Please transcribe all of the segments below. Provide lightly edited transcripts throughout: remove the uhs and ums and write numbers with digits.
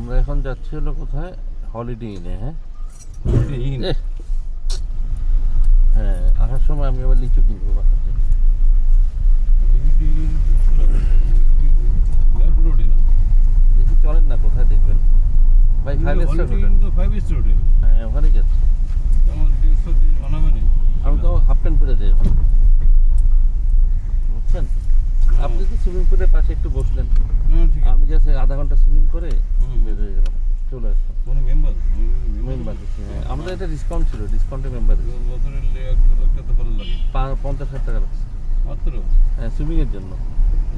আমরা এখন যাচ্ছি হলো কোথায়, হলিডে ইনে। হ্যাঁ হ্যাঁ, আসার সময় আমি আবার লিচু কিনবো বাসাতে। লিচু চলেন না, কোথায় দেখবেন ভাই? 5 স্টার হোটেল। হ্যাঁ, ওখানেই যাচ্ছি। আমি তো হাফ প্যান্ট পরে যাই ওখানে, বুঝছেন? আপনি তো সুইমিং পুলের পাশে একটু বসলেন, আমি জাস্ট আধা ঘন্টা সুইমিং করে বের হয়ে গেলাম, চলে আসলাম। মেম্বার দিচ্ছি, হ্যাঁ। আমাদের একটা ডিসকাউন্ট ছিল, ডিসকাউন্টে মেম্বার 50,000 টাকা লাগছে মাত্র। হ্যাঁ, সুইমিং এর জন্য।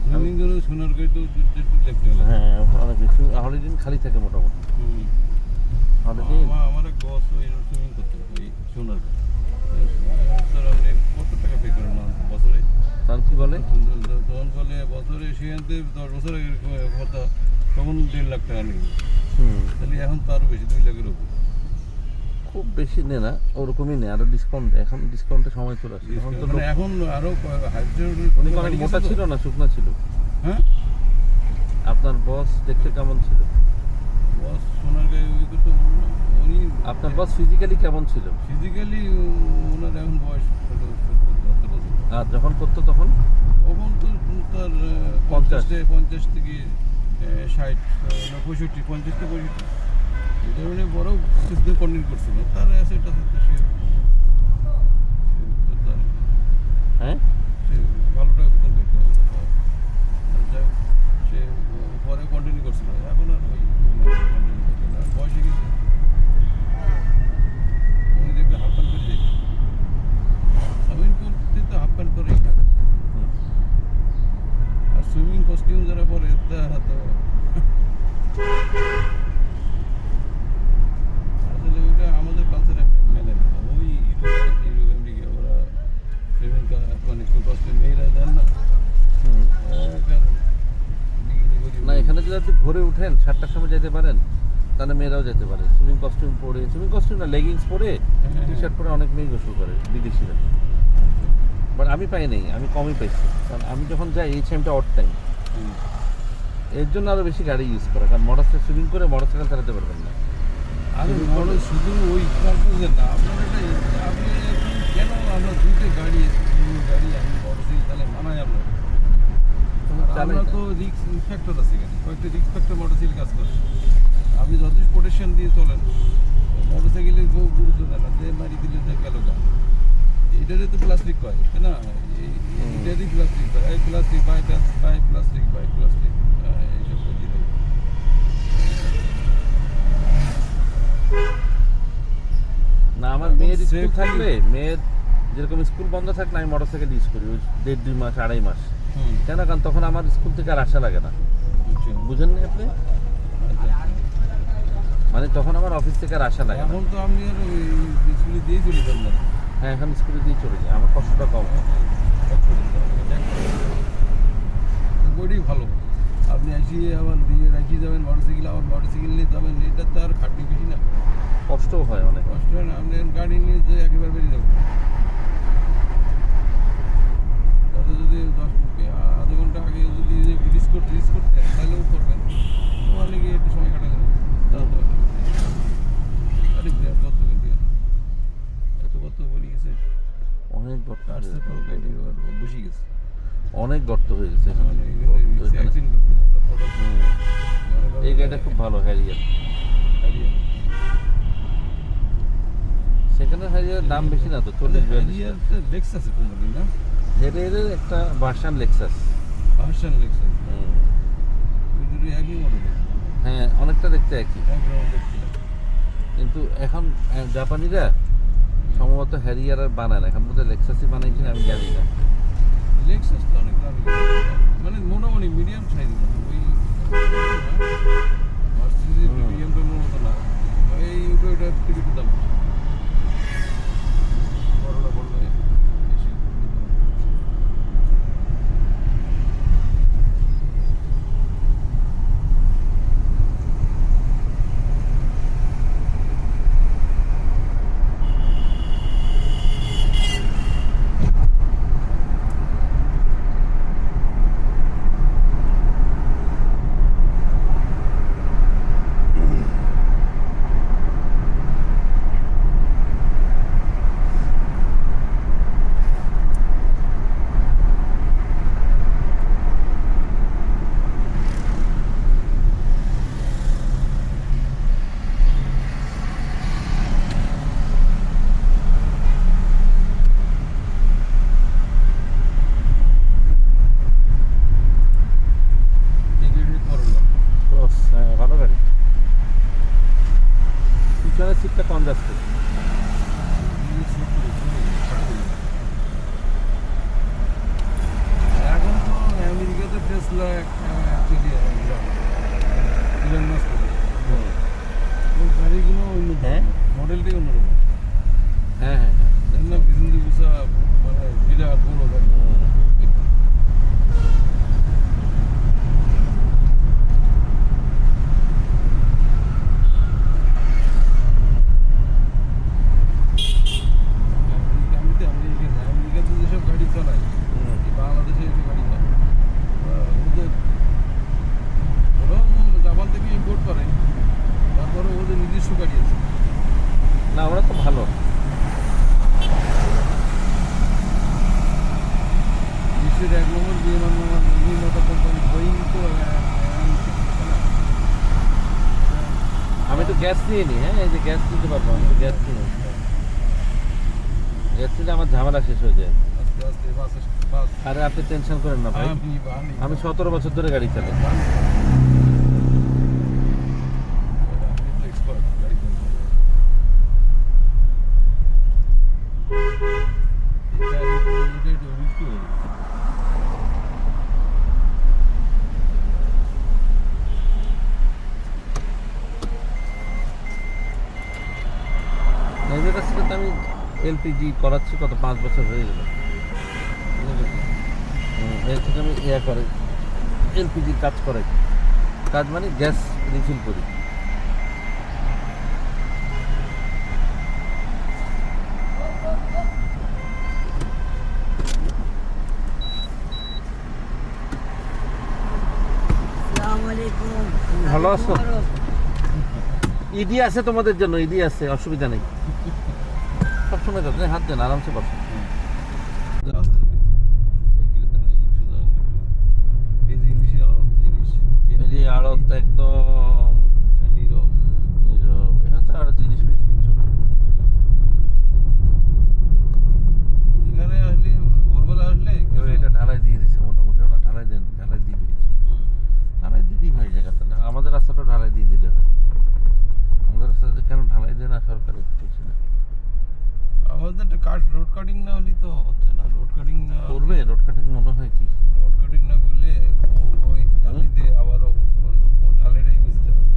সুইমিং করে সোনারগাঁয়ে তো দেখতে গেলাম। হ্যাঁ, অনেক বেশি। হলিডে খালি থাকে মোটামুটি হলিডে। আমার এক বস ওই সুইমিং করতে ওই সোনারগাঁয়ে। স্যার আপনি কত টাকা পে করেন না বছরে? তখন কি বলে, তখন বলে বছরে সেখানে 10 বছর আগের কথা, তখন 1.5 লাখ টাকা নেই। তাহলে এখন তো আরও বেশি, 2 লাখের উপর। খুব বেশি নে না, ওরকমই নেই, আরো ডিসকাউন্ট। এখন ডিসকাউন্টের সময় চলে আসছে। এখন তো মানে এখন আরো উনি অনেক মোটা ছিল না, শুকনা ছিল? হ্যাঁ, আপনার বস দেখতে কেমন ছিল? বস সোনারগাঁয়ে ওই তো উনি। আপনার বস ফিজিক্যালি কেমন ছিল? ফিজিক্যালি ওনার এখন বয়স 70 আর যখন করতো তখন তখন তো তার 50 থেকে 60, 65, 50 থেকে 65 এই ধরনের বড় যুদ্ধ কন্টিনিউ করছিল। তার অ্যাসেট আছে তো, হ্যাঁ সে ভালো টাকা বেতন পেত। যাই হোক, সে পরে কন্টিনিউ করছিল, এখন আর ওই কন্টিনিউ করতে না, বয়সে গেছে। উনি দেখবে হাফ প্যান্ট করে যেত, সুইমিং করতে তো হাফ প্যান্ট করেই থাকে। আর সুইমিং কস্টিউম যারা পরে তারা তো আসলে ওইটা আমাদের কালচারে মেলে না। ওই ইউরোপ আমেরিকা ওরা সুইমিং মানে কস্টিউম মেয়েরা দেন না। না, এখানে যদি আপনি ভোরে উঠেন 7টার সময় যেতে পারেন, তাহলে মেয়েরাও যেতে পারে। সুইমিং কস্টিউম পরে, সুইমিং কস্টিউম না, লেগিংস পরে, টি শার্ট পরে অনেক মেয়ে গোসল করে বিদেশিরা। বাট আমি পাই নাই, আমি কমই পাইছি, কারণ আমি যখন যাই এই টাইমটা অড টাইম। এর জন্য আরও বেশি গাড়ি ইউজ করা, কারণ মোটরসাইকেল সুইমিং করে মোটরসাইকেল চালাতে পারবেন না। আর শুধু ওই পারপাসে না, আপনার এটা আপনি কেন আমরা দুটো গাড়ি আমি মোটরসাইকেল তাহলে মানায় আপনার। আমরা তো রিক্স ফ্যাক্টর আছে, এখানে কয়েকটা রিক্স ফ্যাক্টর মোটরসাইকেল কাজ করে। আপনি যথেষ্ট প্রোটেকশন দিয়ে চলেন, মোটরসাইকেলের কেউ গুরুত্ব দেয় না, যে মারি দিলে যে গেল গা। এটারে তো প্লাস্টিক কয়, তাই না? এটারই প্লাস্টিক কয়, এই প্লাস্টিক বাই প্লাস্টিক এইসব করতে দেয়। না, আমার মেয়ের স্কুল থাকলে, মেয়ের যেরকম স্কুল বন্ধ থাকলে আমি মোটরসাইকেল ইউজ করি ওই 1.5-2 মাস 2.5 মাস। কেন? কারণ তখন আমার স্কুল থেকে আর আসা লাগে না। বুঝেন না আপনি? মানে তখন আমার অফিস থেকে আর আসা লাগে না। এখন তো আপনি আর ওই স্কুলে দিয়ে চলে যান না। হ্যাঁ, এখন স্কুলে দিয়ে চলে যাই, আমার কষ্টটা কম। বইটাই ভালো। আপনি আসিয়ে আবার দিয়ে রাখিয়ে যাবেন মোটরসাইকেল, আবার মোটরসাইকেল নিয়ে যাবেন, এটা তো আর খাটনি বেশি না, কষ্টও হয় অনেক। কষ্ট হয় না। আপনি গাড়ি নিয়ে যে একেবারে বেরিয়ে যাবেন, তাতে যদি আধা ঘন্টা আগে যদি রিস্ক করতে তাহলেও করবেন, তোমার লেগে একটু সময় কাটা যাবে। আরে কত কিন্তু এত কত বলি গেছে, অনেক গর্ত হয়ে আসছে তো গাড়ি বসে গেছে, অনেক গর্ত হয়ে গেছে এখানে। এই গাড়িটা খুব ভালো, হ্যারিয়ার। সেখানে হ্যারিয়ার দাম বেশি না তো, 40-42। লেক্সাস কোম্পানি না, হ্যারিয়ারের একটা ভার্সন লেক্সাস। ভার্সন লেক্সাস ওই দুটো একই মডেল। হ্যাঁ, অনেকটা দেখতে একই, দেখতে। কিন্তু এখন জাপানিরা সম্ভবত হ্যারিয়ার আর বানায় না, এখন বোধহয় লেক্সাসই বানায় কিনা আমি জানি না। লেক্সাস তো অনেক দামি, মানে মোটামুটি মিডিয়াম সাইজ, ওই মার্সিডিজ বিএমডব্লিউর মতো না, এই ওটা টিকিট দাম বড় বেশি। সিটটা কনজাস্টেড। এখন তো আমেরিকাতে টেসলা ইলন মাস্ক ওই গাড়িগুলো অন্যরকম, হ্যাঁ? মডেলটাই অন্যরকম। হ্যাঁ হ্যাঁ হ্যাঁ না পিছন দিয়ে বসা মানে বিরাট বড় গাড়ি। আমেরিকাতে যেসব গাড়ি চালায় এই বাংলাদেশে এসে গাড়ি চালায় ওদের ওরাও জাপান থেকে ইম্পোর্ট করে, তারপরে ওদের নিজস্ব গাড়ি আছে। না ওরা তো ভালো। বিশ্বের 1 নম্বর বিমান নির্মাতা কোম্পানি বোয়িং তো আমি তো গ্যাস নিয়ে নিই, হ্যাঁ এই যে গ্যাস নিতে পারবো, আমি তো গ্যাস নিই। গ্যাস নিলে আমার ঝামেলা শেষ হয়ে যায়। আস্তে আস্তে বাস আরে আপনি টেনশন করেন না ভাই, আমি 17 বছর ধরে গাড়ি চালাই। এক্সপার্ট গাড়ি নিজের কাছ থেকে তো আমি এলপিজি করাচ্ছি কত 5 বছর হয়ে গেল। এর থেকে আমি করে এলপিজির কাজ করাই, কাজ মানে গ্যাস রিফিল করি। ভালো আছো? ইডি আছে তোমাদের জন্য, ইডি আছে, অসুবিধা নেই। সবসময় যাতে হাত দেন, আরামসে বসো। এই যে আড়ত একদম নীরব। এখানে তো আর জিনিস কিছু নেই। এখানে আসলে ভোরবেলা আসলে এটা ঢালাই দিয়ে দিচ্ছে মোটামুটি, না ঢালাই দেন, ঢালাই দিয়ে দিয়েছে, ঢালাই দিতেই হয় জায়গাটা। আমাদের রাস্তাটা ঢালাই দিয়ে দিলে হয়। আমাদের রাস্তাতে কেন ঢালাই দেয় না সরকার বুঝছি না। আমাদের রোড কাটিং না হলে তো হচ্ছে না। রোড কাটিং না করবে, রোড কাটিং মনে হয় কি রোড কাটিং না করলে ওই ঢালিতে আবারও ঢালাইটাই মিশতে হবে।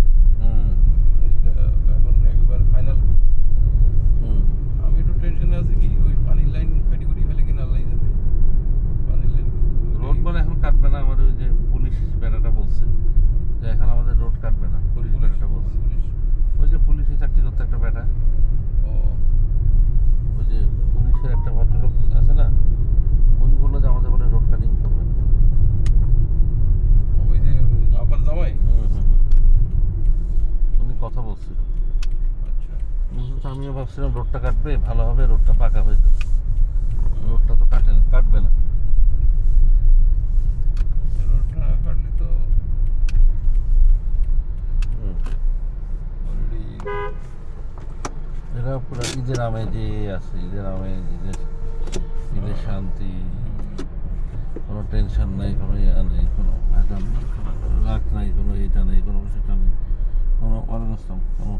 এটা এখন একবার ফাইনাল। আমি একটু টেনশনে আছি কি ওই পানির লাইন কাটি করি ফেলে কিনা আল্লাহ জানে। পানির লাইন রোড মানে এখন কাটবে না। আমার ওই যে পুলিশ বেটাটা বলছে যে এখন আমাদের রোড কাটবে না। পুলিশ বেটাটা বলছে, ওই যে পুলিশে চাকরি করতে একটা বেটা, ও ওই যে পুলিশের একটা ভদ্রলোক আছে না, উনি বললো যে আমাদের বলে রোড কাটিং করবে না। ওই যে আবার জামাই। উনি কথা বলছিল। আচ্ছা তো আমিও ভাবছিলাম রোডটা কাটবে, ভালো হবে, রোডটা পাকা হয়ে যাবে। রোডটা তো কাটবে না। রোডটা না কাটলে তো অলরেডি এরা পুরো ঈদের আমেজে আছে, ঈদের আমেজ, ঈদের শান্তি, কোনো টেনশন নাই, কোনো ইয়া নেই, কোনো ভেজাল নেই, কোনো রাগ নাই, কোনো এটা নেই, কোনো সেটা নেই, কোনো অনবস্থাম, কোনো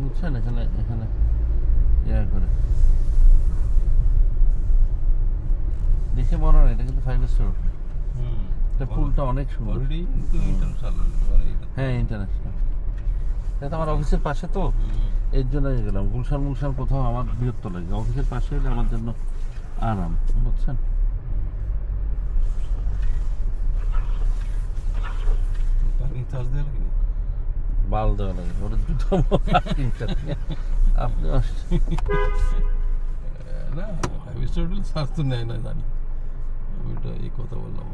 বুঝছেন। এখানে এখানে ইয়া করে দেখে মনে হয় এটা কিন্তু 5 স্টার হোটেল। এটা পুলটা অনেক সুন্দর। অলরেডি তো ইন্টারন্যাশনাল মানে হ্যাঁ ইন্টারন্যাশনাল। এটা তো আমার অফিসের পাশে, তো এর জন্যই গেলাম। গুলশান কোথাও আমার বিরক্ত লাগে, অফিসের পাশে হলে আমার জন্য আরাম, বুঝছেন। পার্কিং চার্জ দেওয়া লাগে না? বাল দেওয়া লাগে, ওটা দুটো আপনি না 5 স্টার হোটেল চার্জ তো নেয় না জানি, ওইটা এই কথা বললাম।